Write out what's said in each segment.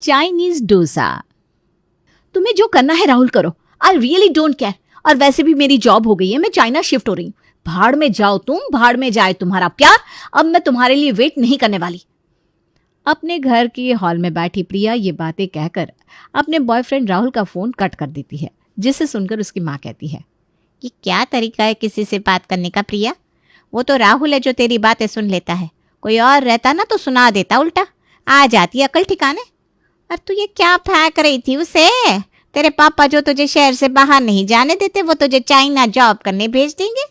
Chinese dosa. तुम्हें जो करना है राहुल करो, आई रियली डोंट केयर। और वैसे भी मेरी जॉब हो गई है, मैं चाइना शिफ्ट हो रही हूँ। भाड़ में जाओ तुम, भाड़ में जाए तुम्हारा प्यार। अब मैं तुम्हारे लिए वेट नहीं करने वाली। अपने घर के हॉल में बैठी प्रिया ये बातें कहकर अपने बॉयफ्रेंड राहुल का फोन कट कर देती है, जिसे सुनकर उसकी माँ कहती है, ये क्या तरीका है किसी से बात करने का प्रिया? वो तो राहुल है जो तेरी बातें सुन लेता है, कोई और रहता ना तो सुना देता उल्टा। आ जाती अकल ठिकाने। और तू ये क्या फेंक रही थी उसे? तेरे पापा जो तुझे शहर से बाहर नहीं जाने देते, वो तुझे चाइना जॉब करने भेज देंगे।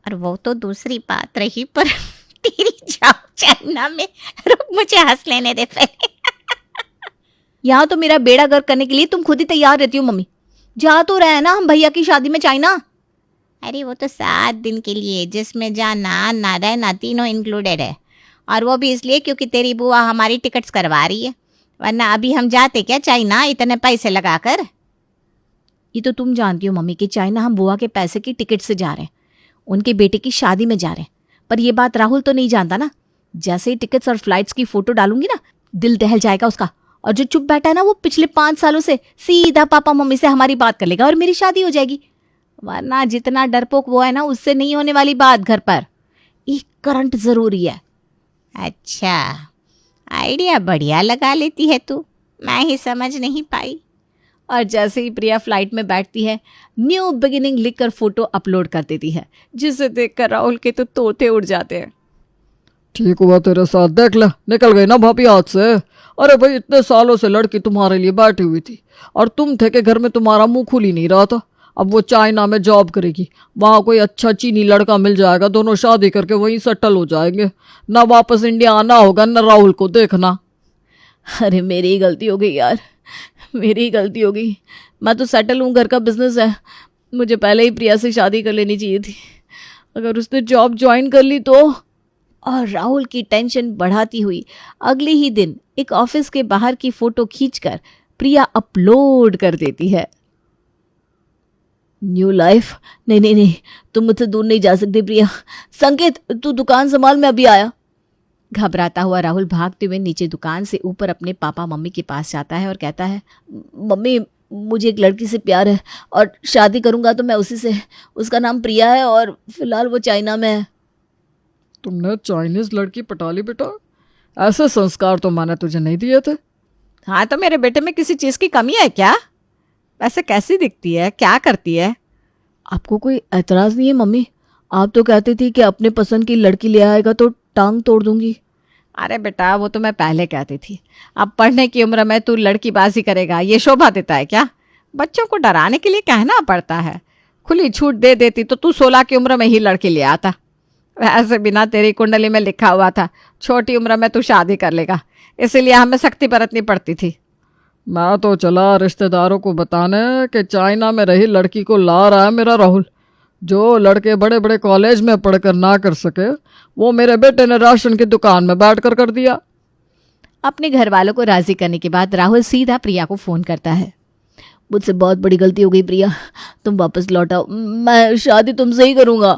और वो तो दूसरी बात रही, पर तेरी जॉब चाइना में, रुक मुझे हंस लेने दे पहले। यहाँ तो मेरा बेड़ा गर्क करने के लिए तुम खुद ही तैयार रहती हो मम्मी। जा तो रहे हैं ना हम भैया की शादी में चाइना। अरे वो तो 7 दिन के लिए, जिसमें जाना आना रहना तीनों इंक्लूडेड है। और वो भी इसलिए क्योंकि तेरी बुआ हमारी टिकट्स करवा रही है, वरना अभी हम जाते क्या चाइना इतने पैसे लगाकर। ये तो तुम जानती हो मम्मी कि चाइना हम बुआ के पैसे की टिकट से जा रहे हैं, उनके बेटे की शादी में जा रहे हैं। पर ये बात राहुल तो नहीं जानता ना। जैसे ही टिकट्स और फ्लाइट्स की फोटो डालूंगी ना, दिल दहल जाएगा उसका। और जो चुप बैठा है ना, वो पिछले 5 सालों से सीधा पापा मम्मी से हमारी बात कर लेगा और मेरी शादी हो जाएगी। वरना जितना डरपोक वो है ना, उससे नहीं होने वाली बात घर पर। एक करंट जरूरी है। अच्छा, आइडिया बढ़िया लगा लेती है तू, मैं ही समझ नहीं पाई। और जैसे ही प्रिया फ्लाइट में बैठती है, न्यू बिगिनिंग लिखकर फोटो अपलोड कर देती है, जिसे देखकर राहुल के तो तोते उड़ जाते हैं। ठीक हुआ तेरे साथ, देख ले निकल गई ना भाभी हाथ से। अरे भाई, इतने सालों से लड़की तुम्हारे लिए बैठी हुई थी और तुम थे कि घर में तुम्हारा मुंह खुल ही नहीं रहा था। अब वो चाइना में जॉब करेगी, वहाँ कोई अच्छा चीनी लड़का मिल जाएगा, दोनों शादी करके वहीं सेटल हो जाएंगे। ना वापस इंडिया आना होगा, ना राहुल को देखना। अरे मेरी ही गलती हो गई यार, मेरी ही गलती हो गई। मैं तो सेटल हूँ, घर का बिजनेस है। मुझे पहले ही प्रिया से शादी कर लेनी चाहिए थी। अगर उसने जॉब ज्वाइन कर ली तो। और राहुल की टेंशन बढ़ाती हुई अगले ही दिन एक ऑफिस के बाहर की फोटो खींचकर प्रिया अपलोड कर देती है। New life. नहीं नहीं नहीं, तुम मुझसे दूर नहीं जा सकती प्रिया। संकेत, तू दुकान संभाल, मैं अभी आया। घबराता हुआ राहुल भागते हुए नीचे दुकान से ऊपर अपने पापा मम्मी के पास जाता है और कहता है, मम्मी मुझे एक लड़की से प्यार है और शादी करूंगा तो मैं उसी से। उसका नाम प्रिया है और फिलहाल वो चाइना में है। तुमने चाइनीज लड़की पटा ली बेटा? ऐसे संस्कार तो मैंने तुझे नहीं दिए थे। हाँ, तो मेरे बेटे में किसी चीज़ की कमी है क्या? वैसे कैसी दिखती है, क्या करती है? आपको कोई एतराज़ नहीं है मम्मी? आप तो कहती थी कि अपने पसंद की लड़की ले आएगा तो टांग तोड़ दूंगी। अरे बेटा, वो तो मैं पहले कहती थी। अब पढ़ने की उम्र में तू लड़कीबाजी करेगा, ये शोभा देता है क्या? बच्चों को डराने के लिए कहना पड़ता है। खुली छूट दे देती तो तू 16 की उम्र में ही लड़की ले आता। वैसे बिना तेरी कुंडली में लिखा हुआ था छोटी उम्र में तू शादी कर लेगा, इसीलिए हमें सख्ती बरतनी पड़ती थी। मैं तो चला रिश्तेदारों को बताने कि चाइना में रही लड़की को ला रहा है मेरा राहुल। जो लड़के बड़े बड़े कॉलेज में पढ़कर ना कर सके, वो मेरे बेटे ने राशन की दुकान में बैठकर कर दिया। अपने घर वालों को राजी करने के बाद राहुल सीधा प्रिया को फ़ोन करता है। मुझसे बहुत बड़ी गलती हो गई प्रिया, तुम वापस लौट आओ, मैं शादी तुमसे ही करूँगा।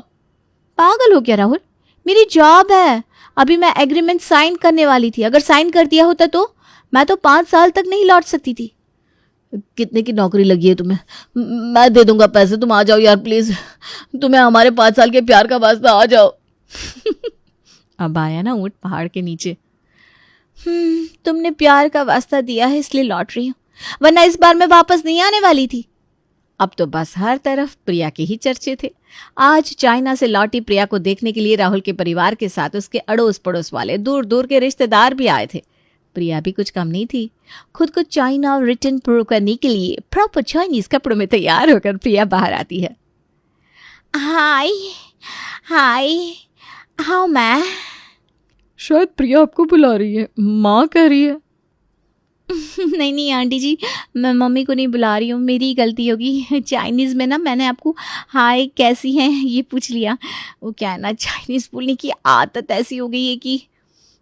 पागल हो क्या राहुल? मेरी जॉब है, अभी मैं एग्रीमेंट साइन करने वाली थी। अगर साइन कर दिया होता तो मैं तो 5 साल तक नहीं लौट सकती थी। कितने की नौकरी लगी है तुम्हें? मैं दे दूंगा पैसे, तुम आ जाओ यार प्लीज। तुम्हें हमारे 5 साल के प्यार का वास्ता, आ जाओ। अब आया ना ऊंट पहाड़ के नीचे। तुमने प्यार का वास्ता दिया है इसलिए लौट रही हूँ, वरना इस बार मैं वापस नहीं आने वाली थी। अब तो बस हर तरफ प्रिया के ही चर्चे थे। आज चाइना से लौटी प्रिया को देखने के लिए राहुल के परिवार के साथ उसके अड़ोस पड़ोस वाले दूर दूर के रिश्तेदार भी आए थे। प्रिया भी कुछ कम नहीं थी। खुद को चाइना रिटर्न प्रूव करने के लिए प्रॉपर चाइनीज कपड़ों में तैयार होकर प्रिया बाहर आती है। हाय हाय, हाउ मैं? शायद प्रिया आपको बुला रही है, माँ कह रही है। नहीं नहीं आंटी जी, मैं मम्मी को नहीं बुला रही हूँ, मेरी गलती होगी। चाइनीज़ में ना मैंने आपको हाय कैसी हैं ये पूछ लिया। वो क्या है ना, चाइनीज़ बोलने की आदत ऐसी हो गई है कि।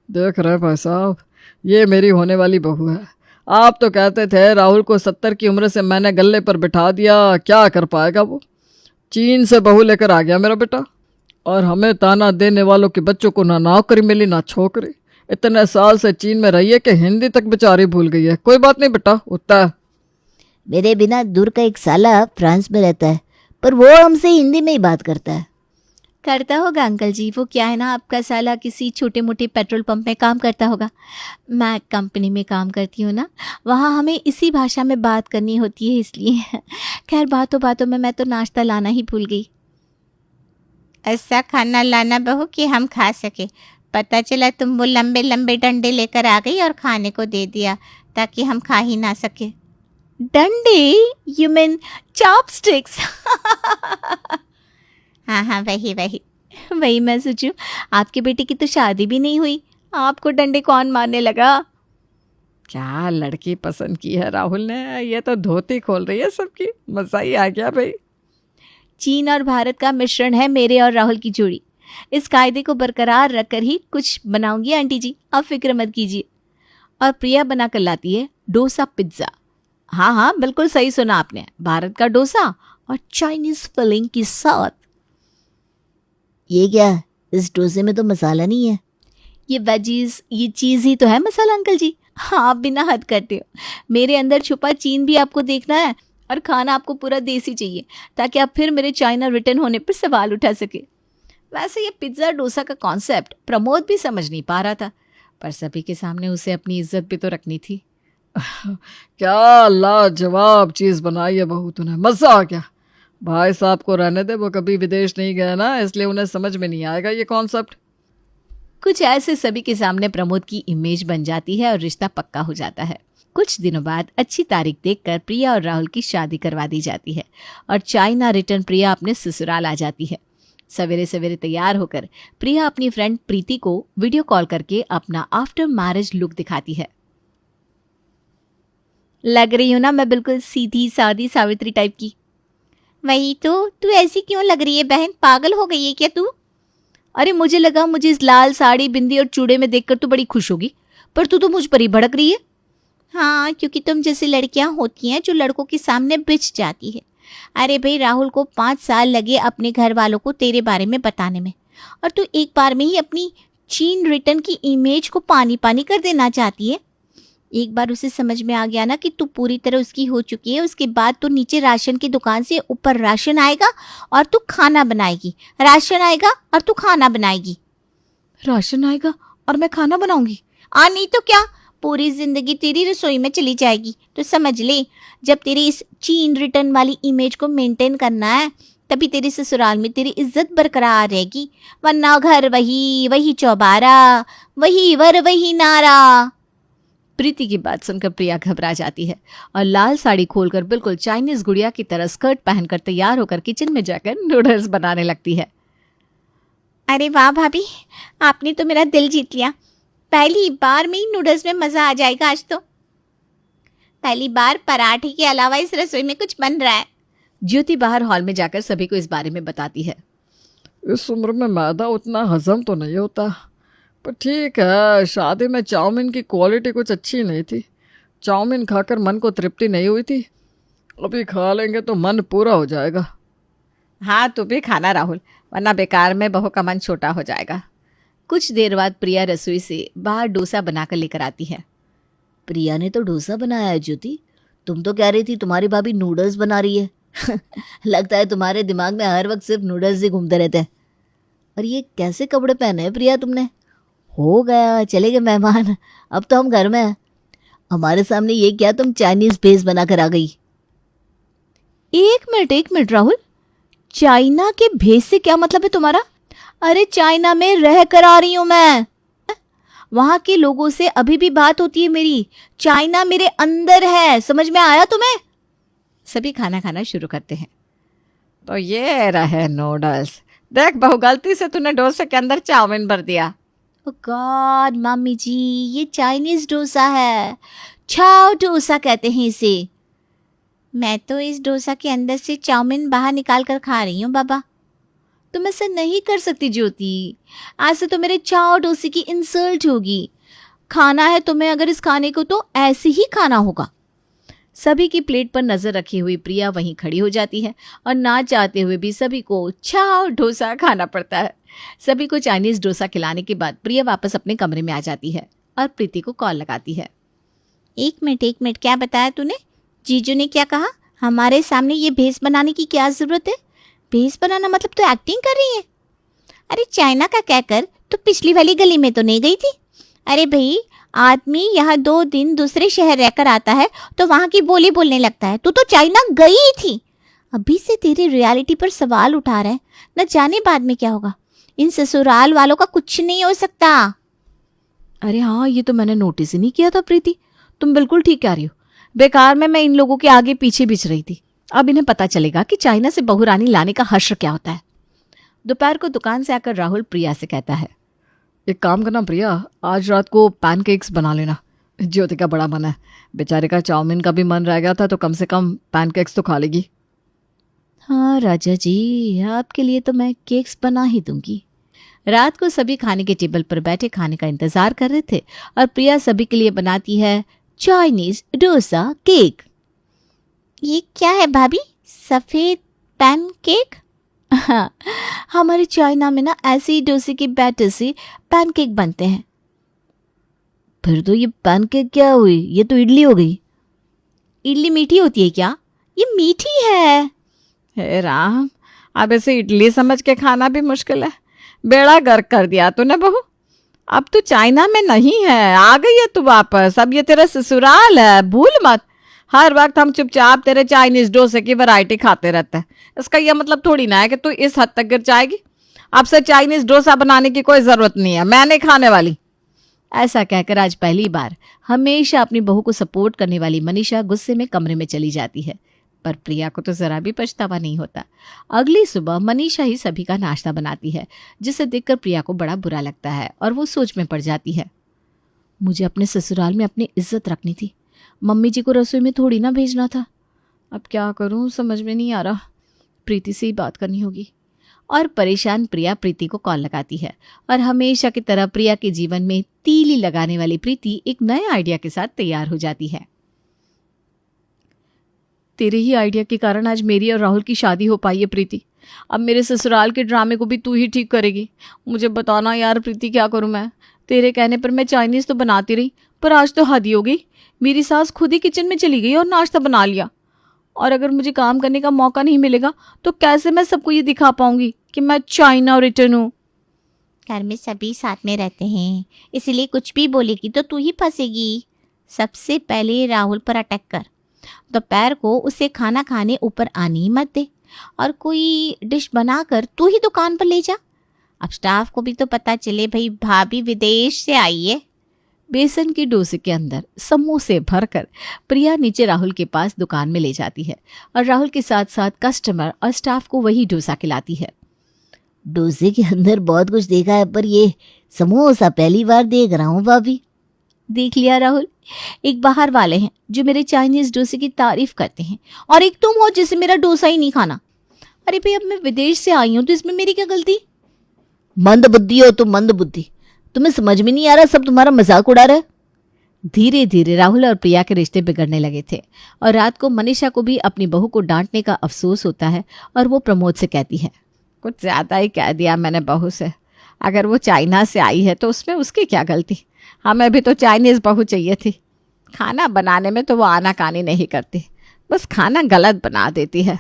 देख रहे भाई साहब, ये मेरी होने वाली बहू है। आप तो कहते थे राहुल को 70 की उम्र से मैंने गले पर बिठा दिया, क्या कर पाएगा वो। चीन से बहू लेकर आ गया मेरा बेटा, और हमें ताना देने वालों के बच्चों को ना नौकरी मिली ना छोकरी। इतने साल से चीन में रही है कि हिंदी तक बेचारी भूल गई है। कोई बात नहीं बेटा, उतना है। मेरे बिना दूर का एक साला फ्रांस में रहता है, पर वो हमसे हिंदी में ही बात करता है। करता होगा अंकल जी, वो क्या है ना, आपका साला किसी छोटे मोटे पेट्रोल पंप में काम करता होगा। मैं कंपनी में काम करती हूँ ना, वहाँ हमें इसी भाषा में बात करनी होती है, इसलिए। खैर बातों बातों में मैं तो नाश्ता लाना ही भूल गई। ऐसा खाना लाना बहू कि हम खा सके। पता चला तुम वो लंबे लंबे डंडे लेकर आ गई और खाने को दे दिया ताकि हम खा ही ना सके। डंडे? You mean chopsticks? हाँ हाँ, वही वही। वही मैं सोचूं, आपकी बेटी की तो शादी भी नहीं हुई, आपको डंडे कौन मारने लगा? क्या लड़की पसंद की है राहुल ने, ये तो धोती खोल रही है सबकी। मजा ही आ गया भाई। चीन और भारत का मिश्रण है मेरे और राहुल की जोड़ी। इस कायदे को बरकरार रखकर ही कुछ बनाऊंगी आंटी जी, आप फिक्र मत कीजिए। और प्रिया बना कर लाती है डोसा पिज्ज़ा। हाँ हाँ, बिल्कुल सही सुना आपने, भारत का डोसा और चाइनीज फिलिंग के साथ। ये क्या, इस डोसे में तो मसाला नहीं है। ये वेजीज, ये चीज़ ही तो है मसाला अंकल जी। हाँ, आप बिना हद करते हो। मेरे अंदर छुपा चीन भी आपको देखना है, और खाना आपको पूरा देसी चाहिए, ताकि आप फिर मेरे चाइना रिटर्न होने पर सवाल उठा सके। वैसे ये पिज्ज़ा डोसा का कॉन्सेप्ट प्रमोद भी समझ नहीं पा रहा था, पर सभी के सामने उसे अपनी इज्जत भी तो रखनी थी। क्या लाजवाब चीज बनाई है बहू तूने, मजा आ गया। भाई साहब को रहने दे, वो कभी विदेश नहीं गए ना, इसलिए उन्हें समझ में नहीं आएगा ये कॉन्सेप्ट। कुछ ऐसे सभी के सामने प्रमोद की इमेज बन जाती है और रिश्ता पक्का हो जाता है। कुछ दिनों बाद अच्छी तारीख देखकर प्रिया और राहुल की शादी करवा दी जाती है और चाइना रिटर्न प्रिया अपने ससुराल आ जाती है। सवेरे सवेरे तैयार होकर प्रिया अपनी फ्रेंड प्रीति को वीडियो कॉल करके अपना आफ्टर मैरिज लुक दिखाती है। लग रही हूँ ना मैं बिल्कुल सीधी सादी सावित्री टाइप की? वही तो, तू ऐसी क्यों लग रही है बहन, पागल हो गई है क्या तू? अरे मुझे लगा मुझे इस लाल साड़ी, बिंदी और चूड़े में देखकर तू बड़ी खुश होगी, पर तू तो मुझ पर ही भड़क रही है। हाँ, क्योंकि तुम जैसी लड़कियां होती हैं जो लड़कों के सामने बिछ जाती है। अरे भाई, राहुल को 5 साल लगे अपने घर वालों को तेरे बारे में बताने में, और तू एक बार में ही अपनी चीन रिटर्न की इमेज को पानी पानी कर देना चाहती है। एक बार उसे समझ में आ गया ना कि तू पूरी तरह उसकी हो चुकी है, उसके बाद तो नीचे राशन की दुकान से ऊपर राशन आएगा और तू खाना बनाएगी, राशन आएगा और तू खाना बनाएगी। राशन आएगा और मैं खाना बनाऊंगी? नहीं तो क्या, पूरी जिंदगी तेरी रसोई में चली जाएगी। तो समझ ले, जब तेरी इस चीन रिटर्न वाली इमेज को मेंटेन करना है, तभी तेरे ससुराल में तेरी इज्जत बरकरार रहेगी, वरना घर वही वही चौबारा, वही वर वही नारा। प्रीति की बात सुनकर प्रिया घबरा जाती है और लाल साड़ी खोलकर बिल्कुल चाइनीज गुड़िया की तरह स्कर्ट पहनकर तैयार होकर किचन में जाकर नूडल्स बनाने लगती है। अरे वाह भाभी, आपने तो मेरा दिल जीत लिया। पहली बार में ही नूडल्स में मजा आ जाएगा आज तो। पहली बार पराठे के अलावा इस रसोई में कुछ बन रहा है। ज्योति बाहर हॉल में जाकर सभी को इस बारे में बताती है। इस उम्र में मैदा उतना हजम तो नहीं होता, पर ठीक है, शादी में चाउमीन की क्वालिटी कुछ अच्छी नहीं थी। चाउमीन खाकर मन को तृप्ति नहीं हुई थी, अभी खा लेंगे तो मन पूरा हो जाएगा। हाँ, तू भी खाना राहुल, वरना बेकार में बहू का मन छोटा हो जाएगा। कुछ देर बाद प्रिया रसोई से बाहर डोसा बनाकर लेकर आती है। प्रिया ने तो डोसा बनाया है ज्योति, तुम तो कह रही थी तुम्हारी भाभी नूडल्स बना रही है। लगता है तुम्हारे दिमाग में हर वक्त सिर्फ नूडल्स ही घूमते रहते हैं। और ये कैसे कपड़े पहने हैं प्रिया तुमने? हो गया, चले गए मेहमान, अब तो हम घर में हैं। हमारे सामने ये क्या तुम चाइनीज भेस बनाकर आ गई? एक मिनट राहुल, चाइना के भेस से क्या मतलब है तुम्हारा? अरे चाइना में रह कर आ रही हूं मैं, वहां के लोगों से अभी भी बात होती है मेरी। चाइना मेरे अंदर है, समझ में आया तुम्हें? सभी खाना खाना शुरू करते हैं। तो ये रहे नूडल्स, देख बहू, गलती से तूने डोसे के अंदर चाउमीन भर दिया। ओह गॉड मम्मी जी, ये चाइनीज डोसा है, छाव डोसा कहते हैं इसे। मैं तो इस डोसा के अंदर से चाउमीन बाहर निकाल कर खा रही हूँ बाबा। तुम ऐसा नहीं कर सकती ज्योति, आज से तो मेरे चाव डोसे की इंसल्ट होगी। खाना है तुम्हें अगर इस खाने को तो ऐसे ही खाना होगा। सभी की प्लेट पर नजर रखी हुई प्रिया वहीं खड़ी हो जाती है और ना चाहते हुए भी सभी को चाव डोसा खाना पड़ता है। सभी को चाइनीज डोसा खिलाने के बाद प्रिया वापस अपने कमरे में आ जाती है और प्रीति को कॉल लगाती है। एक मिनट, क्या बताया तूने? जीजू ने क्या कहा? हमारे सामने ये भेस बनाने की क्या जरूरत है? भेस बनाना मतलब तो एक्टिंग कर रही है? अरे चाइना का कहकर तू पिछली वाली गली में तो नहीं गई थी? अरे भाई, आदमी यहाँ 2 दिन दूसरे शहर रहकर आता है तो वहाँ की बोली बोलने लगता है। तू तो चाइना गई ही थी। अभी से तेरे रियलिटी पर सवाल उठा रहा है, न जाने बाद में क्या होगा। इन ससुराल वालों का कुछ नहीं हो सकता। अरे हाँ, ये तो मैंने नोटिस ही नहीं किया था प्रीति, तुम बिल्कुल ठीक कह रही हो। बेकार में मैं इन लोगों के आगे पीछे बिछ रही थी। अब इन्हें पता चलेगा कि चाइना से बहू रानी लाने का हश्र क्या होता है। दोपहर को दुकान से आकर राहुल प्रिया से कहता है, एक काम करना प्रिया, आज रात को पैनकेक्स बना लेना। ज्योति का बड़ा मन है, बेचारे का चाउमीन का भी मन रह गया था, तो कम से कम पैनकेक्स तो खा लेगी। हाँ राजा जी, आपके लिए तो मैं केक्स बना ही दूंगी। रात को सभी खाने के टेबल पर बैठे खाने का इंतजार कर रहे थे और प्रिया सभी के लिए बनाती है चाइनीज डोसा केक। ये क्या है भाभी? सफ़ेद पैनकेक? हाँ, हमारे चाइना में ना ऐसे ही डोसे के बैटर से पैनकेक बनते हैं। फिर तो ये पैनकेक क्या हुई? ये तो इडली हो गई। इडली मीठी होती है क्या? ये मीठी है। हे राम, अब ऐसे इडली समझ के खाना भी मुश्किल है। बेड़ा गर्क कर दिया तूने बहू। अब तू चाइना में नहीं है, आ गई है तू वापस। अब ये तेरा ससुराल है, भूल मत। हर वक्त हम चुपचाप तेरे चाइनीज डोसे की वैरायटी खाते रहते हैं। इसका यह मतलब थोड़ी ना है कि तू इस हद तक गिर जाएगी। अब से चाइनीज डोसा बनाने की कोई जरूरत नहीं है, मैं नहीं खाने वाली। ऐसा कहकर आज पहली बार हमेशा अपनी बहू को सपोर्ट करने वाली मनीषा गुस्से में कमरे में चली जाती है। पर प्रिया को तो जरा भी पछतावा नहीं होता। अगली सुबह मनीषा ही सभी का नाश्ता बनाती है, जिसे देखकर प्रिया को बड़ा बुरा लगता है और वो सोच में पड़ जाती है। मुझे अपने ससुराल में अपनी इज्जत रखनी थी, मम्मी जी को रसोई में थोड़ी ना भेजना था। अब क्या करूं, समझ में नहीं आ रहा। प्रीति से ही बात करनी होगी। और परेशान प्रिया प्रीति को कॉल लगाती है और हमेशा की तरह प्रिया के जीवन में तीली लगाने वाली प्रीति एक नए आइडिया के साथ तैयार हो जाती है। तेरे ही आइडिया के कारण आज मेरी और राहुल की शादी हो पाई है प्रीति। अब मेरे ससुराल के ड्रामे को भी तू ही ठीक करेगी। मुझे बताना यार प्रीति, क्या करूं मैं? तेरे कहने पर मैं चाइनीज तो बनाती रही, पर आज तो हद ही हो गई। मेरी सास खुद ही किचन में चली गई और नाश्ता बना लिया। और अगर मुझे काम करने का मौका नहीं मिलेगा तो कैसे मैं सबको ये दिखा पाऊंगी कि मैं चाइना रिटर्न हूँ? घर में सभी साथ में रहते हैं, इसलिए कुछ भी बोलेगी तो तू ही फंसेगी। सबसे पहले राहुल पर अटैक कर। दोपहर को उसे खाना खाने ऊपर आने ही मत दे और कोई डिश बनाकर तू ही दुकान पर ले जा। अब स्टाफ को भी तो पता चले भाई भाभी विदेश से आई है। बेसन के डोसे के अंदर समोसे भरकर प्रिया नीचे राहुल के पास दुकान में ले जाती है और राहुल के साथ साथ कस्टमर और स्टाफ को वही डोसा खिलाती है। डोसे के अंदर बहुत कुछ देखा है, पर ये समोसा पहली बार देख रहा हूँ भाभी। देख लिया राहुल, एक बाहर वाले हैं जो मेरे चाइनीज डोसे की तारीफ करते हैं और एक तुम हो जिसे मेरा डोसा ही नहीं खाना। अरे भाई, अब मैं विदेश से आई हूं तो इसमें मेरी क्या गलती? मंद बुद्धि हो तुम, मंद बुद्धि। तुम्हें समझ में नहीं आ रहा, सब तुम्हारा मजाक उड़ा रहा है। धीरे धीरे राहुल और प्रिया के रिश्ते बिगड़ने लगे थे और रात को मनीषा को भी अपनी बहू को डांटने का अफसोस होता है और वो प्रमोद से कहती है, कुछ ज्यादा ही कह दिया मैंने बहू से। अगर वो चाइना से आई है तो उसमें उसकी क्या गलती? हमें भी तो चाइनीज बहू चाहिए थी। खाना बनाने में तो वो आनाकानी नहीं करती, बस खाना गलत बना देती है।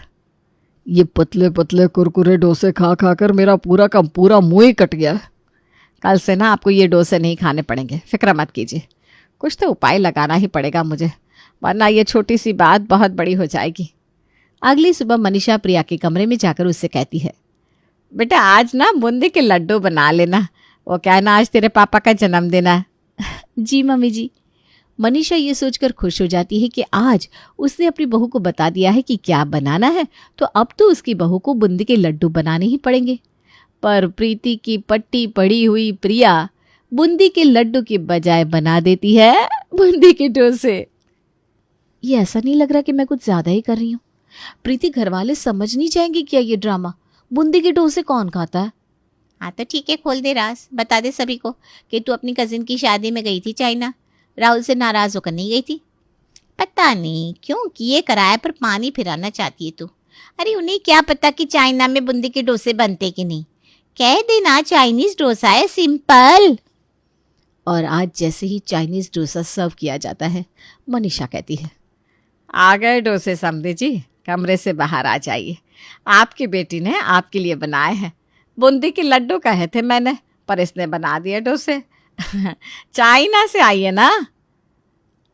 ये पतले पतले कुरकुरे डोसे खा खा कर मेरा पूरा का पूरा मुंह ही कट गया। कल से ना आपको ये डोसे नहीं खाने पड़ेंगे, फिक्र मत कीजिए। कुछ तो उपाय लगाना ही पड़ेगा मुझे, वरना ये छोटी सी बात बहुत बड़ी हो जाएगी। अगली सुबह मनीषा प्रिया के कमरे में जाकर उससे कहती है, बेटा आज ना बूंदी के लड्डू बना लेना। वो क्या है ना, आज तेरे पापा का जन्मदिन है। जी मम्मी जी। मनीषा ये सोचकर खुश हो जाती है कि आज उसने अपनी बहू को बता दिया है कि क्या बनाना है, तो अब तो उसकी बहू को बूंदी के लड्डू बनाने ही पड़ेंगे। पर प्रीति की पट्टी पड़ी हुई प्रिया बूंदी के लड्डू के बजाय बना देती है बूंदी के डोसे। ये ऐसा नहीं लग रहा कि मैं कुछ ज्यादा ही कर रही हूँ? प्रीति घर वाले समझ नहीं जाएंगे क्या ये ड्रामा? बूंदी के डोसे कौन खाता है? हाँ तो ठीक है, खोल दे राज, बता दे सभी को कि तू अपनी कजिन की शादी में गई थी चाइना, राहुल से नाराज होकर नहीं गई थी। पता नहीं क्यों किए कराए पर पानी फिराना चाहती है तू। अरे उन्हें क्या पता कि चाइना में बूंदी के डोसे बनते कि नहीं। कह देना चाइनीज डोसा है, सिंपल। और आज जैसे ही चाइनीज डोसा सर्व किया जाता है, मनीषा कहती है, आ गए डोसे समधी जी, कमरे से बाहर आ जाइए। आपकी बेटी ने आपके लिए बनाए हैं। बूंदी के लड्डू कहे थे मैंने, पर इसने बना दिए डोसे। चाइना से आई है ना।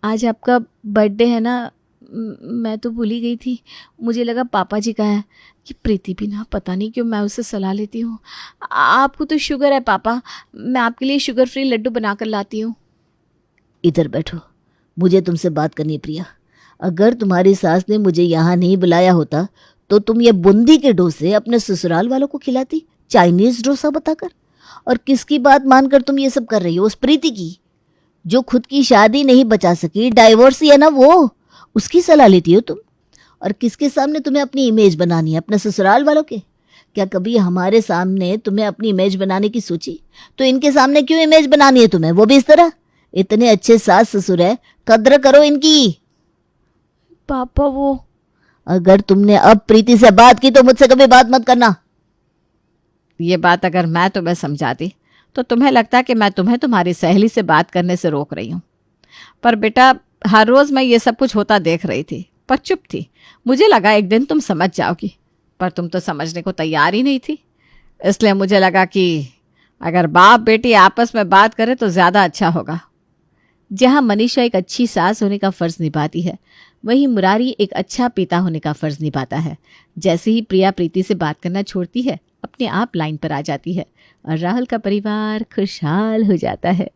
आज आपका बर्थडे है ना, मैं तो भूल ही गई थी। मुझे लगा पापा जी का है। कि प्रीति भी ना, पता नहीं क्यों मैं उससे सलाह लेती हूँ। आपको तो शुगर है पापा, मैं आपके लिए शुगर फ्री लड्डू बना कर लाती हूँ। इधर बैठो, मुझे तुमसे बात करनी है प्रिया। अगर तुम्हारी सास ने मुझे यहाँ नहीं बुलाया होता तो तुम ये बूंदी के डोसे अपने ससुराल वालों को खिलाती, चाइनीज डोसा बताकर। और किसकी बात मानकर तुम ये सब कर रही हो? उस प्रीति की, जो खुद की शादी नहीं बचा सकी, डाइवोर्स है ना वो, उसकी सलाह लेती हो तुम। और किसके सामने तुम्हें अपनी इमेज बनानी है? अपने ससुराल वालों के? क्या कभी हमारे सामने तुम्हें अपनी इमेज बनाने की सोची? तो इनके सामने क्यों इमेज बनानी है तुम्हें, वो भी इस तरह? इतने अच्छे सास ससुर है, कद्र करो इनकी। पापा वो, अगर तुमने अब प्रीति से बात की तो मुझसे कभी बात मत करना। ये बात अगर मैं तुम्हें समझाती तो तुम्हें लगता कि मैं तुम्हें तुम्हारी सहेली से बात करने से रोक रही हूँ। पर बेटा, हर रोज मैं ये सब कुछ होता देख रही थी, पर चुप थी। मुझे लगा एक दिन तुम समझ जाओगी, पर तुम तो समझने को तैयार ही नहीं थी। इसलिए मुझे लगा कि अगर बाप बेटी आपस में बात करें तो ज़्यादा अच्छा होगा। जहाँ मनीषा एक अच्छी सास होने का फ़र्ज़ निभाती है, वहीं मुरारी एक अच्छा पिता होने का फ़र्ज़ निभाता है। जैसे ही प्रिया प्रीति से बात करना छोड़ती है, अपने आप लाइन पर आ जाती है और राहुल का परिवार खुशहाल हो जाता है।